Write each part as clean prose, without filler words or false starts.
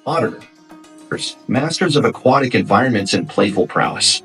Otters, masters of aquatic environments and playful prowess.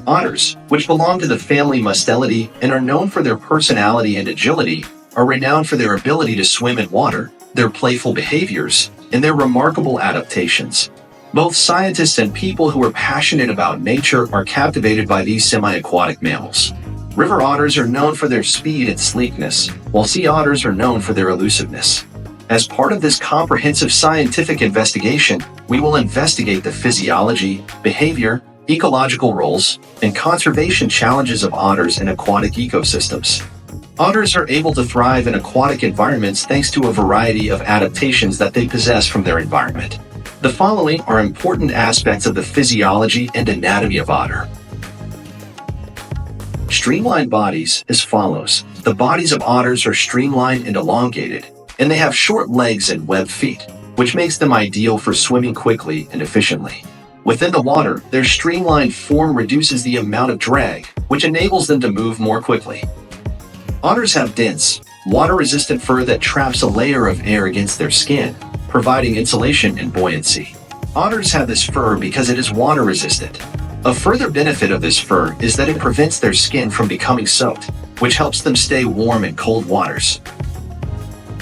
Otters, which belong to the family Mustelidae and are known for their personality and agility, are renowned for their ability to swim in water, their playful behaviors, and their remarkable adaptations. Both scientists and people who are passionate about nature are captivated by these semi-aquatic mammals. River otters are known for their speed and sleekness, while sea otters are known for their elusiveness. As part of this comprehensive scientific investigation, we will investigate the physiology, behavior, ecological roles, and conservation challenges of otters in aquatic ecosystems. Otters are able to thrive in aquatic environments thanks to a variety of adaptations that they possess from their environment. The following are important aspects of the physiology and anatomy of otter. Streamlined bodies as follows. The bodies of otters are streamlined and elongated, and they have short legs and webbed feet, which makes them ideal for swimming quickly and efficiently. Within the water, their streamlined form reduces the amount of drag, which enables them to move more quickly. Otters have dense, water-resistant fur that traps a layer of air against their skin, providing insulation and buoyancy. Otters have this fur because it is water-resistant. A further benefit of this fur is that it prevents their skin from becoming soaked, which helps them stay warm in cold waters.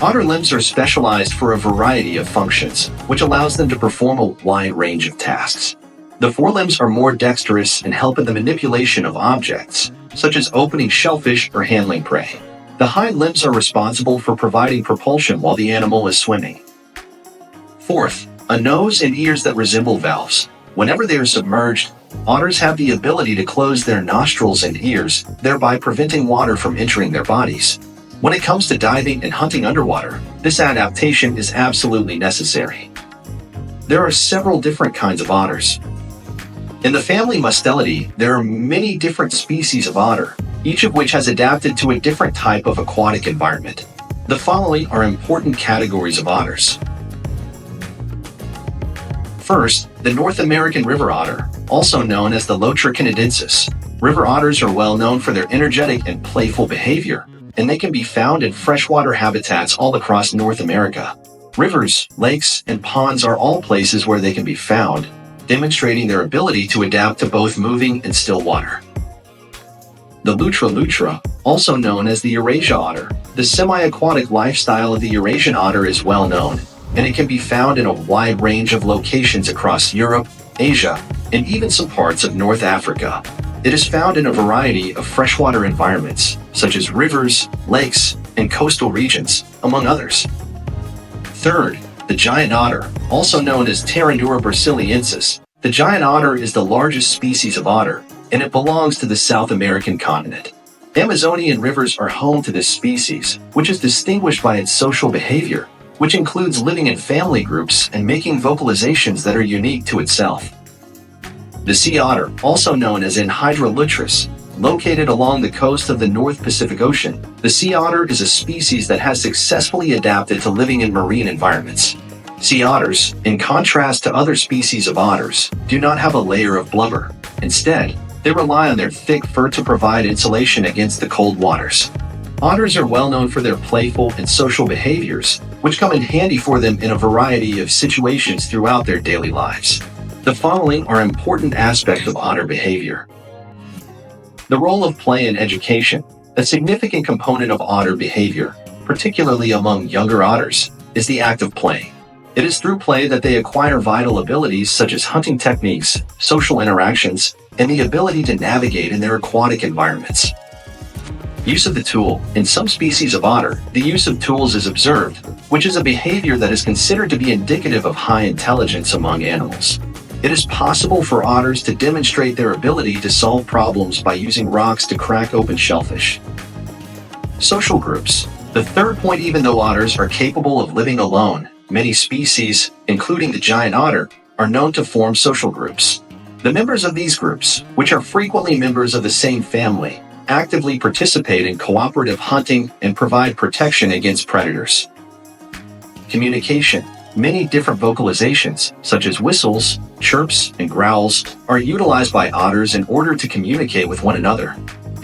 Otter limbs are specialized for a variety of functions, which allows them to perform a wide range of tasks. The forelimbs are more dexterous and help in the manipulation of objects, such as opening shellfish or handling prey. The hind limbs are responsible for providing propulsion while the animal is swimming. Fourth, a nose and ears that resemble valves. Whenever they are submerged, otters have the ability to close their nostrils and ears, thereby preventing water from entering their bodies. When it comes to diving and hunting underwater, this adaptation is absolutely necessary. There are several different kinds of otters. In the family Mustelidae, there are many different species of otter, each of which has adapted to a different type of aquatic environment. The following are important categories of otters. First, the North American river otter, also known as the Lotra canadensis. River otters are well known for their energetic and playful behavior, and they can be found in freshwater habitats all across North America. Rivers, lakes, and ponds are all places where they can be found, demonstrating their ability to adapt to both moving and still water. The Lutra, also known as the Eurasia otter. The semi-aquatic lifestyle of the Eurasian otter is well known, and it can be found in a wide range of locations across Europe, Asia, and even some parts of North Africa. It is found in a variety of freshwater environments, such as rivers, lakes, and coastal regions, among others. Third, the giant otter, also known as Pteranura brasiliensis. The giant otter is the largest species of otter, and it belongs to the South American continent. Amazonian rivers are home to this species, which is distinguished by its social behavior, which includes living in family groups and making vocalizations that are unique to itself. The sea otter, also known as Anhydra lutris, located along the coast of the North Pacific Ocean. The sea otter is a species that has successfully adapted to living in marine environments. Sea otters, in contrast to other species of otters, do not have a layer of blubber. Instead, they rely on their thick fur to provide insulation against the cold waters. Otters are well known for their playful and social behaviors, which come in handy for them in a variety of situations throughout their daily lives. The following are important aspects of otter behavior. The role of play in education. A significant component of otter behavior, particularly among younger otters, is the act of play. It is through play that they acquire vital abilities such as hunting techniques, social interactions, and the ability to navigate in their aquatic environments. Use of the tool. In some species of otter, the use of tools is observed, which is a behavior that is considered to be indicative of high intelligence among animals. It is possible for otters to demonstrate their ability to solve problems by using rocks to crack open shellfish. Social groups. The third point, even though otters are capable of living alone, many species, including the giant otter, are known to form social groups. The members of these groups, which are frequently members of the same family, actively participate in cooperative hunting and provide protection against predators. Communication. Many different vocalizations, such as whistles, chirps, and growls, are utilized by otters in order to communicate with one another.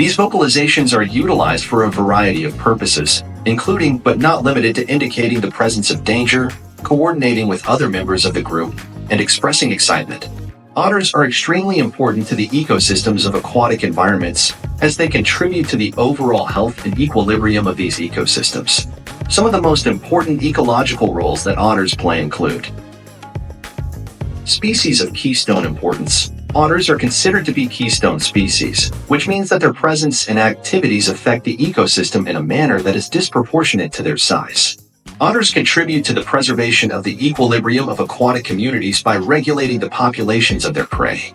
These vocalizations are utilized for a variety of purposes, including but not limited to indicating the presence of danger, coordinating with other members of the group, and expressing excitement. Otters are extremely important to the ecosystems of aquatic environments, as they contribute to the overall health and equilibrium of these ecosystems. Some of the most important ecological roles that otters play include species of keystone importance. Otters are considered to be keystone species, which means that their presence and activities affect the ecosystem in a manner that is disproportionate to their size. Otters contribute to the preservation of the equilibrium of aquatic communities by regulating the populations of their prey.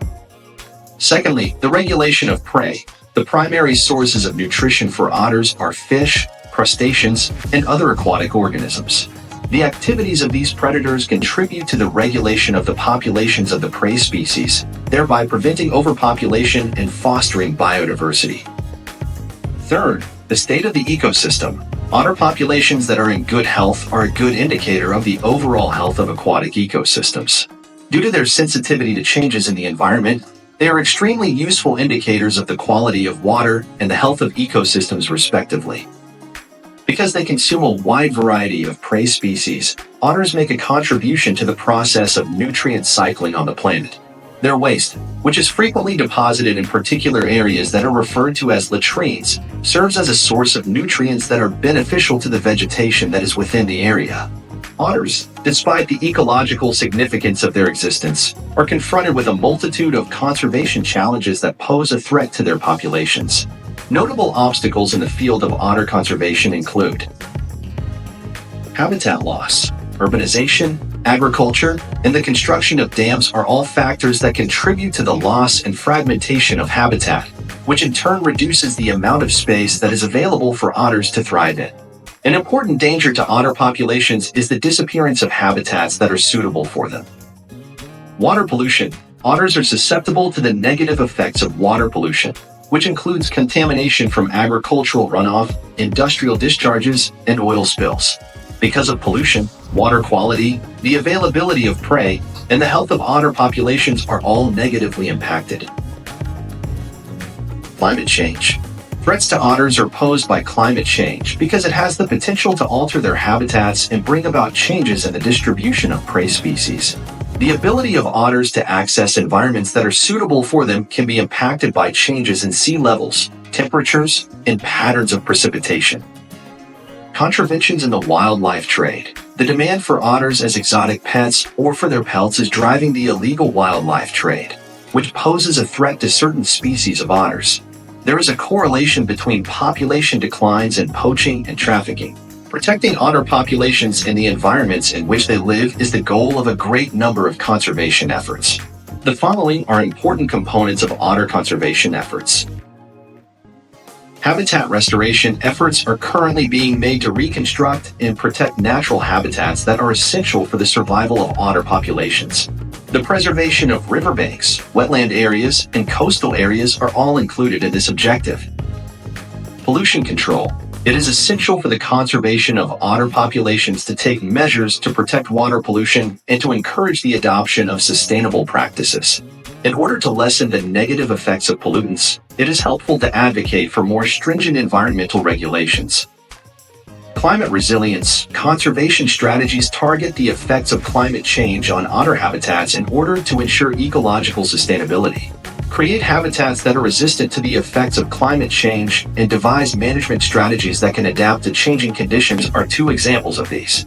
Secondly, the regulation of prey. The primary sources of nutrition for otters are fish, crustaceans, and other aquatic organisms. The activities of these predators contribute to the regulation of the populations of the prey species, thereby preventing overpopulation and fostering biodiversity. Third, the state of the ecosystem. Otter populations that are in good health are a good indicator of the overall health of aquatic ecosystems. Due to their sensitivity to changes in the environment, they are extremely useful indicators of the quality of water and the health of ecosystems respectively. Because they consume a wide variety of prey species, otters make a contribution to the process of nutrient cycling on the planet. Their waste, which is frequently deposited in particular areas that are referred to as latrines, serves as a source of nutrients that are beneficial to the vegetation that is within the area. Otters, despite the ecological significance of their existence, are confronted with a multitude of conservation challenges that pose a threat to their populations. Notable obstacles in the field of otter conservation include habitat loss. Urbanization, agriculture, and the construction of dams are all factors that contribute to the loss and fragmentation of habitat, which in turn reduces the amount of space that is available for otters to thrive in. An important danger to otter populations is the disappearance of habitats that are suitable for them. Water pollution. Otters are susceptible to the negative effects of water pollution, which includes contamination from agricultural runoff, industrial discharges, and oil spills. Because of pollution, water quality, the availability of prey, and the health of otter populations are all negatively impacted. Climate change. Threats to otters are posed by climate change because it has the potential to alter their habitats and bring about changes in the distribution of prey species. The ability of otters to access environments that are suitable for them can be impacted by changes in sea levels, temperatures, and patterns of precipitation. Contraventions in the wildlife trade. The demand for otters as exotic pets or for their pelts is driving the illegal wildlife trade, which poses a threat to certain species of otters. There is a correlation between population declines and poaching and trafficking. Protecting otter populations and the environments in which they live is the goal of a great number of conservation efforts. The following are important components of otter conservation efforts. Habitat restoration efforts are currently being made to reconstruct and protect natural habitats that are essential for the survival of otter populations. The preservation of riverbanks, wetland areas, and coastal areas are all included in this objective. Pollution control. It is essential for the conservation of otter populations to take measures to protect water pollution and to encourage the adoption of sustainable practices. In order to lessen the negative effects of pollutants, it is helpful to advocate for more stringent environmental regulations. Climate resilience. Conservation strategies target the effects of climate change on otter habitats in order to ensure ecological sustainability. Create habitats that are resistant to the effects of climate change and devise management strategies that can adapt to changing conditions are two examples of these.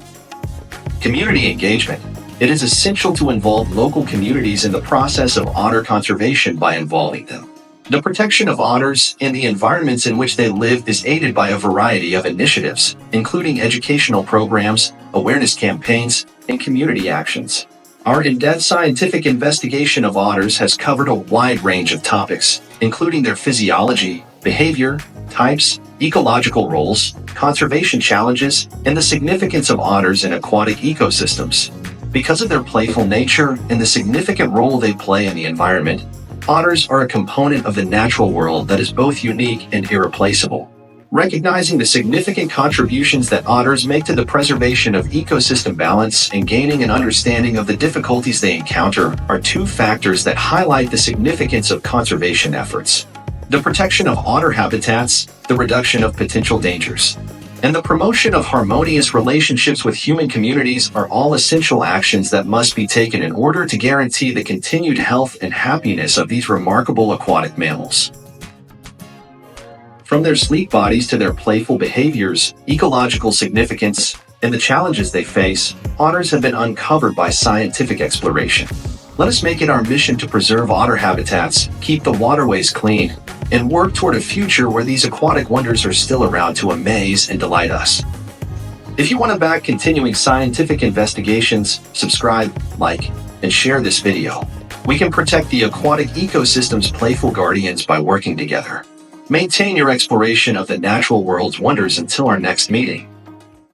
Community engagement. It is essential to involve local communities in the process of otter conservation by involving them. The protection of otters and the environments in which they live is aided by a variety of initiatives, including educational programs, awareness campaigns, and community actions. Our in-depth scientific investigation of otters has covered a wide range of topics, including their physiology, behavior, types, ecological roles, conservation challenges, and the significance of otters in aquatic ecosystems. Because of their playful nature and the significant role they play in the environment, otters are a component of the natural world that is both unique and irreplaceable. Recognizing the significant contributions that otters make to the preservation of ecosystem balance and gaining an understanding of the difficulties they encounter are two factors that highlight the significance of conservation efforts. the protection of otter habitats, the reduction of potential dangers, and the promotion of harmonious relationships with human communities are all essential actions that must be taken in order to guarantee the continued health and happiness of these remarkable aquatic mammals. From their sleek bodies to their playful behaviors, ecological significance, and the challenges they face, otters have been uncovered by scientific exploration. Let us make it our mission to preserve otter habitats, keep the waterways clean, and work toward a future where these aquatic wonders are still around to amaze and delight us. If you want to back continuing scientific investigations, subscribe, like, and share this video. We can protect the aquatic ecosystem's playful guardians by working together. Maintain your exploration of the natural world's wonders until our next meeting.